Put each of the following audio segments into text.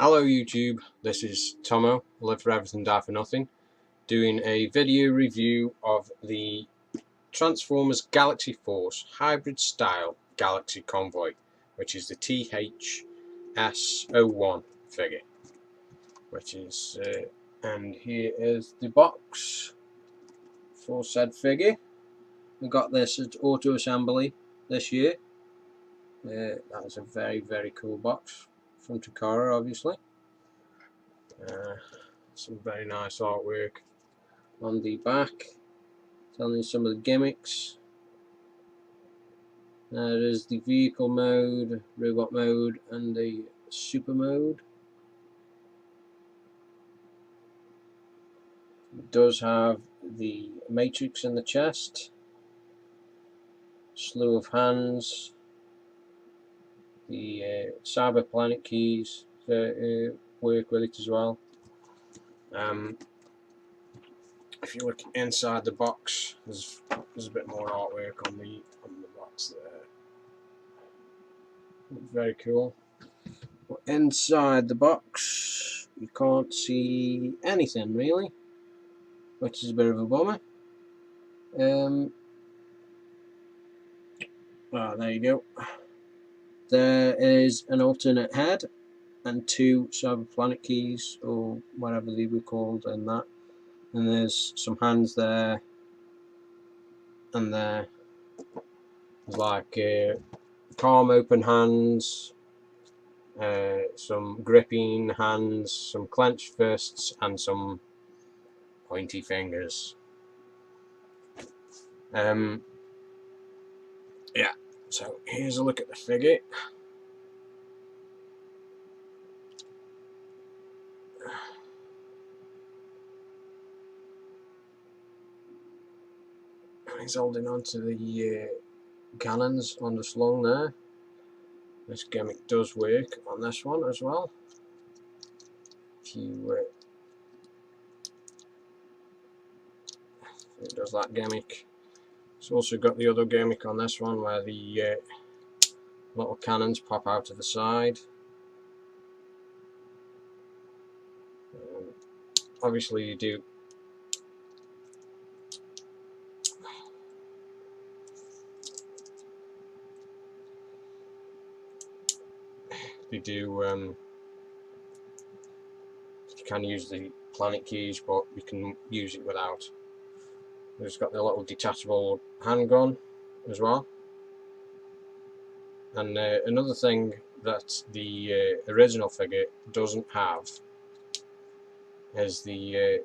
Hello YouTube, this is Tomo, Live for Everything, Die for Nothing, doing a video review of the Transformers Galaxy Force Hybrid Style Galaxy Convoy, which is the T.H.S-01 figure. And here is the box for said figure. We got this at Auto Assembly this year. That was a very cool box from Takara, obviously. Some very nice artwork on the back, telling you some of the gimmicks. There is the vehicle mode, robot mode, and the super mode. It does have the matrix in the chest, slew of hands, the cyber planet keys work with it as well. If you look inside the box, there's a bit more artwork on the box there. Very cool. But inside the box, you can't see anything really, which is a bit of a bummer. There you go. There is an alternate head and two cyber planet keys, or whatever they were called, and that. And there's some hands there, and there. There's like palm open hands, some gripping hands, some clenched fists, and some pointy fingers. Yeah, so here's a look at the figure. He's holding on to the cannons underslung there. This gimmick does work on this one as well. If you it does that gimmick. It's also got the other gimmick on this one where the little cannons pop out of the side. Obviously you do you can use the planet keys, but you can use it without. It's got the little detachable handgun as well. And another thing that the original figure doesn't have is the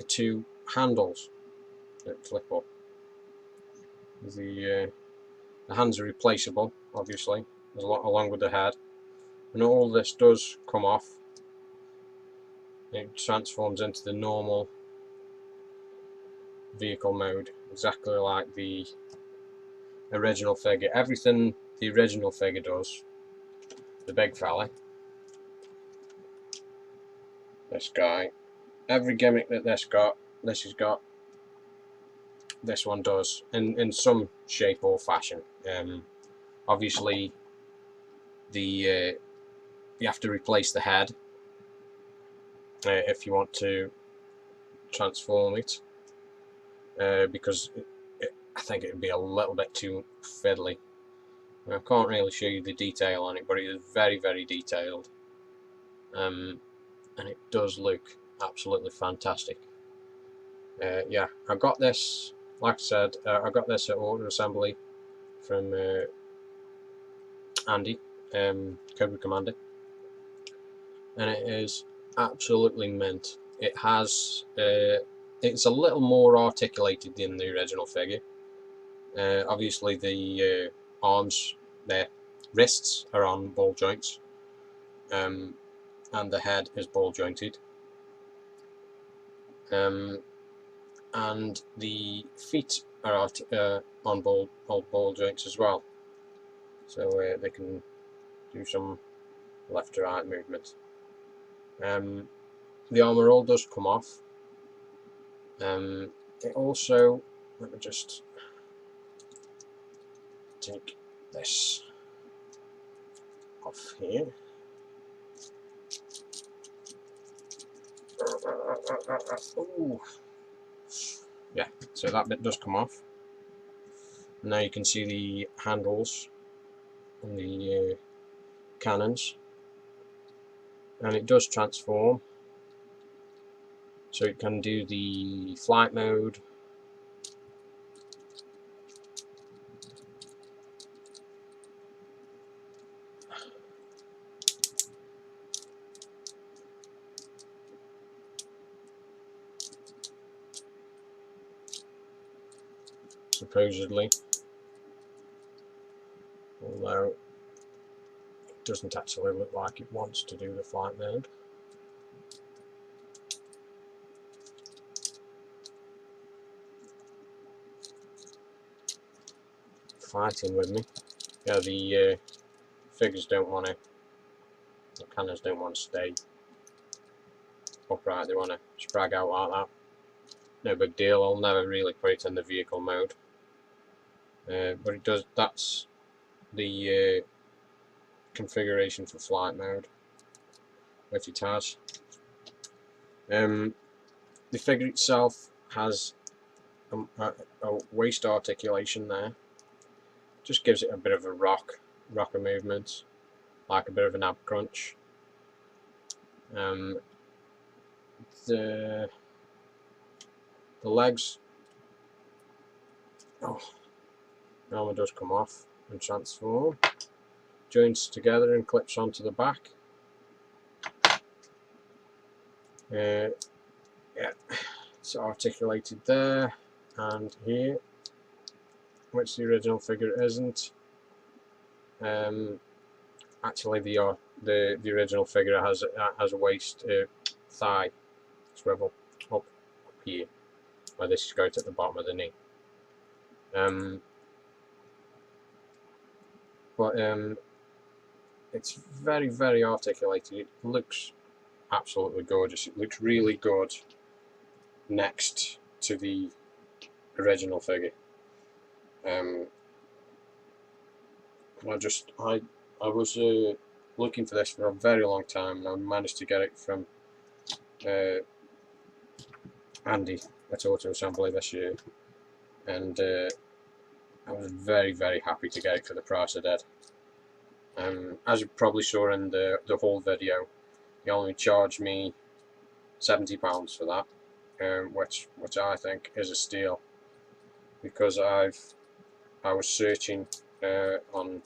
two handles that flip up. The hands are replaceable, obviously, along with the head, and all this does come off. It transforms into the normal vehicle mode, exactly like the original figure. Everything the original figure does, the big fella, this guy, every gimmick that this has got, this one does in some shape or fashion. Obviously you have to replace the head if you want to transform it, because I think it would be a little bit too fiddly. I can't really show you the detail on it, but it is very detailed, and it does look absolutely fantastic. Yeah, I got this, like I said, I got this at Auto Assembly from Andy, Cobra Commander, and it is absolutely mint. It has it's a little more articulated than the original figure. Obviously the arms, their wrists are on ball joints, and the head is ball jointed, and the feet are on ball joints as well, so they can do some left to right movement. The armour all does come off. It also, let me just take this off here. Ooh. Yeah, so that bit does come off. Now you can see the handles on the cannons, and it does transform, so it can do the flight mode, supposedly, although it doesn't actually look like it wants to do the flight mode. Fighting with me. Yeah, the figures don't want to, the cannons don't want to stay upright, they want to sprag out like that. No big deal, I'll never really put it in the vehicle mode. But it does, that's the configuration for flight mode, which it has. The figure itself has a waist articulation there. Just gives it a bit of a rocker movement, like a bit of an ab crunch. The legs, oh, armor does come off and transform. Joins together and clips onto the back. Yeah, it's articulated there and here, which the original figure isn't. Actually, the original figure has a waist thigh swivel up here, where this is going at the bottom of the knee. But it's very, very articulated. It looks absolutely gorgeous. It looks really good next to the original figure. I was looking for this for a very long time, and I managed to get it from Andy at Auto Assembly this year, and I was very, very happy to get it for the price I did. As you probably saw in the whole video, he only charged me £70 for that, which I think is a steal, because I was searching on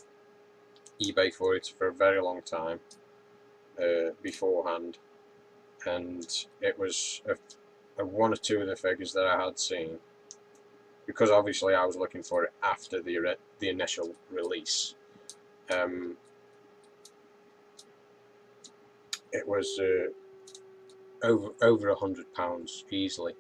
eBay for it for a very long time beforehand, and it was one or two of the figures that I had seen, because obviously I was looking for it after the initial release. It was over £100 easily.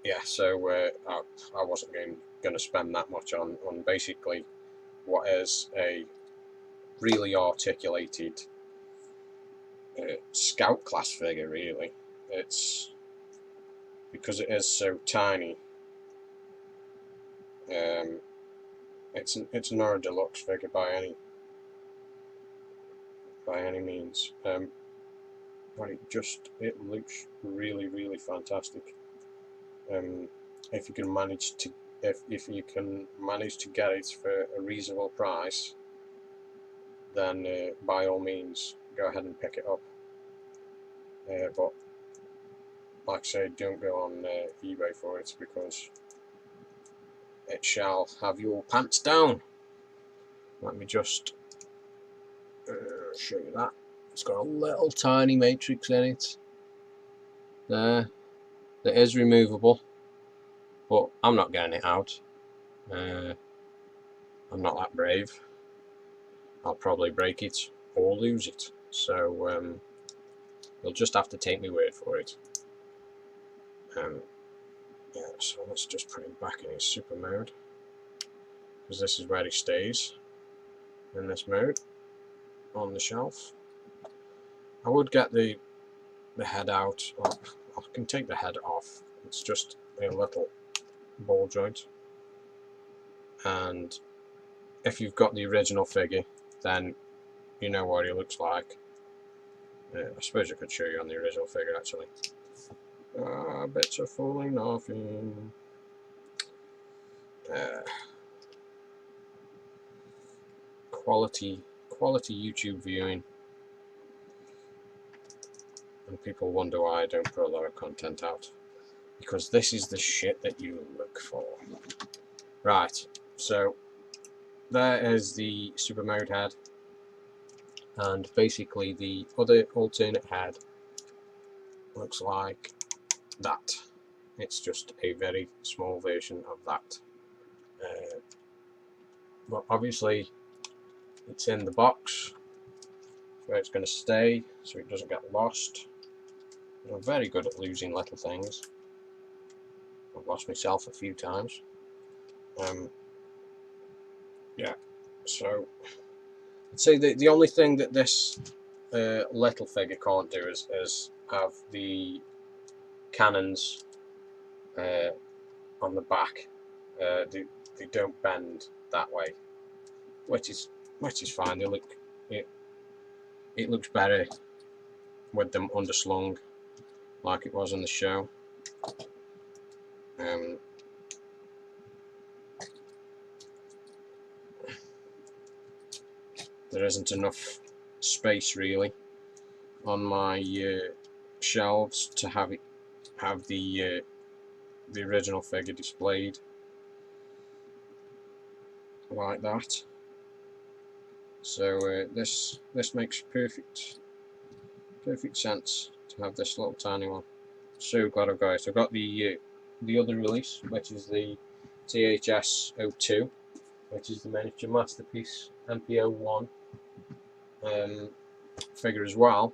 Yeah, so I wasn't going to spend that much on basically what is a really articulated scout class figure. Really, it's because it is so tiny. It's not a deluxe figure by any means, but it looks really, really fantastic. If you can manage to get it for a reasonable price, then by all means go ahead and pick it up. But like I say, don't go on eBay for it, because it shall have your pants down. Let me just show you that. It's got a little tiny matrix in it there that is removable, but I'm not getting it out. I'm not that brave. I'll probably break it or lose it, so you'll just have to take my word for it. Yeah, so let's just put him back in his super mode, because this is where he stays, in this mode, on the shelf. I would get the head out. I can take the head off. It's just a little ball joint, and if you've got the original figure, then you know what he looks like. I suppose I could show you on the original figure actually. Bits are falling off in. Quality YouTube viewing, and people wonder why I don't put a lot of content out, because this is the shit that you look for. Right, so there is the super mode head, and basically the other alternate head looks like that. It's just a very small version of that. But obviously it's in the box where it's going to stay so it doesn't get lost. I'm very good at losing little things. I've lost myself a few times. Yeah, so I'd say the only thing that this little figure can't do is have the cannons on the back. They don't bend that way, which is fine. They look it looks better with them underslung like it was in the show. There isn't enough space really on my shelves to have the original figure displayed like that. So this makes perfect sense to have this little tiny one. So glad I've got it. I've got the other release, which is the T.H.S-02, which is the miniature masterpiece MP01 figure as well.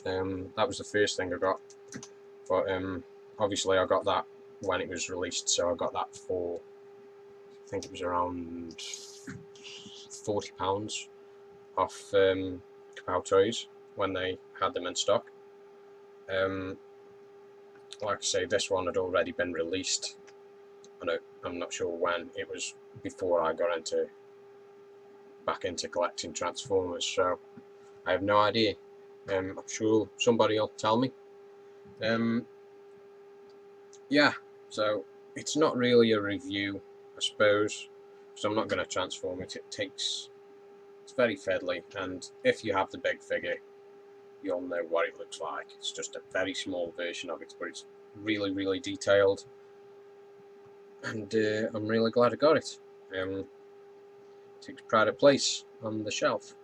That was the first thing I got, but obviously I got that when it was released, so I got that for, I think it was around £40 off Kapow Toys when they had them in stock. Like I say, this one had already been released. I'm not sure when. It was before I got back into collecting Transformers, so I have no idea. I'm sure somebody will tell me. Yeah, so it's not really a review, I suppose, because I'm not going to transform it. It's very fiddly, and if you have the big figure, you'll know what it looks like. It's just a very small version of it, but it's really, really detailed, and I'm really glad I got it. It takes pride of place on the shelf,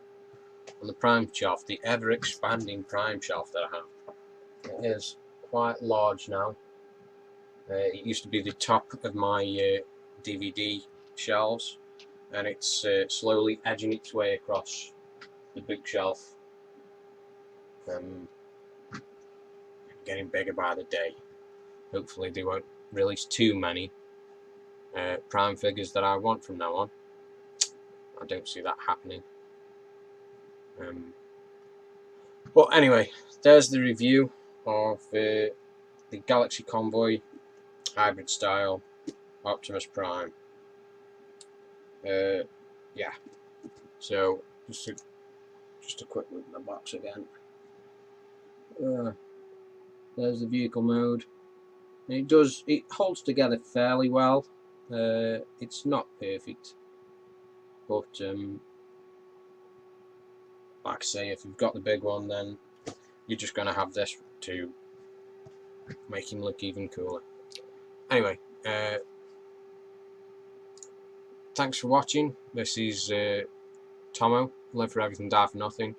on the prime shelf, the ever-expanding prime shelf that I have. It is quite large now. It used to be the top of my DVD shelves, and it's slowly edging its way across the bookshelf, getting bigger by the day. Hopefully they won't release too many prime figures that I want from now on. I don't see that happening. But anyway, there's the review of the Galaxy Convoy hybrid style Optimus Prime. Yeah, so just a quick look at the box again. There's the vehicle mode. It holds together fairly well. It's not perfect, but like I say, if you've got the big one, then you're just going to have this to make him look even cooler. Anyway, thanks for watching. This is Tomo, Live for Everything, Die for Nothing.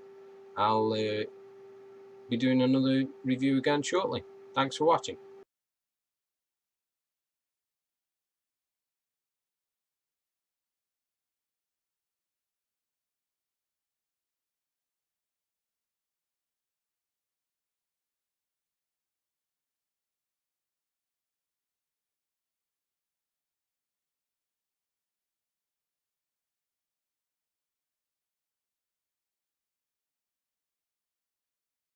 I'll be doing another review again shortly. Thanks for watching.